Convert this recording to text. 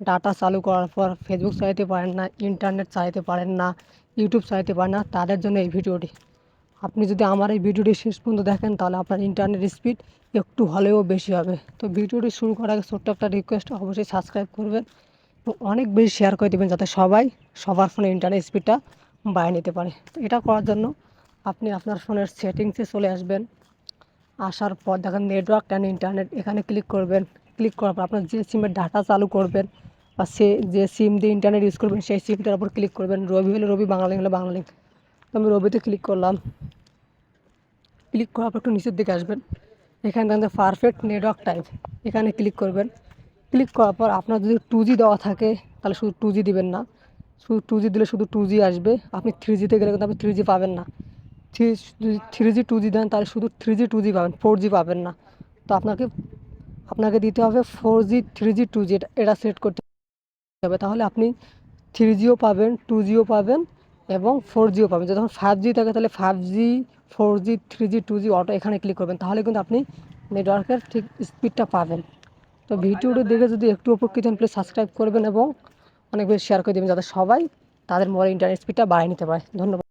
Data চালু করার পর ফেসবুক চালাতে পারেন না, ইন্টারনেট চালাতে পারেন না, ইউটিউব চালাতে পারেন না, তাদের জন্য এই ভিডিওটি। আপনি যদি আমার এই ভিডিওটি শেষ পর্যন্ত দেখেন তাহলে আপনার ইন্টারনেট স্পিড একটু হলেও বেশি হবে। তো ভিডিওটি শুরু করার আগে ছোট্ট একটা রিকোয়েস্ট, অবশ্যই সাবস্ক্রাইব করবেন এবং অনেক বেশি শেয়ার করে দেবেন যাতে সবাই সবার ফোনে ইন্টারনেট স্পিডটা বাড়িয়ে নিতে পারে। তো এটা করার জন্য আপনি আপনার ফোনের সেটিংসে চলে আসবেন। আসার পর দেখেন নেটওয়ার্ক অ্যান্ড ইন্টারনেট, এখানে ক্লিক করবেন। ক্লিক করার পর আপনার যে সিমের ডাটা চালু করবেন বা সে যে সিম দিয়ে ইন্টারনেট ইউজ করবেন সেই সিমটার উপর ক্লিক করবেন। রবি হলে রবি, বাংলা লিঙ্ক হলে বাংলা লিঙ্ক। তো আমি রবিতে ক্লিক করলাম। ক্লিক করার পর একটু নিচের দিকে আসবেন। এখানে দেখেন পারফেক্ট নেটওয়ার্ক টাইপ, এখানে ক্লিক করবেন। ক্লিক করার পর আপনার যদি 2G দেওয়া থাকে তাহলে শুধু 2G দিবেন না, শুধু 2G দিলে শুধু 2G আসবে। আপনি 3Gতে গেলে কিন্তু আপনি 3G পাবেন না। যদি 3G 2G দেন তাহলে শুধু 3G 2G পাবেন, 4G পাবেন না। তো আপনাকে দিতে হবে 4G 3G 2G, এটা সিলেক্ট করতে হবে। তাহলে আপনি 3Gও পাবেন, 2Gও পাবেন এবং 4Gও পাবেন। যখন 5G থাকে তাহলে 5G 4G 3G 2G auto এখানে ক্লিক করবেন, তাহলে কিন্তু আপনি নেটওয়ার্কের ঠিক স্পিডটা পাবেন। তো ভিডিওটি দেখে যদি একটু উপকৃত হন প্লিজ সাবস্ক্রাইব করবেন এবং অনেক বেশি শেয়ার করে দেবেন যাতে সবাই তাদের মোবাইল ইন্টারনেট স্পিডটা বাড়িয়ে নিতে পারে। ধন্যবাদ।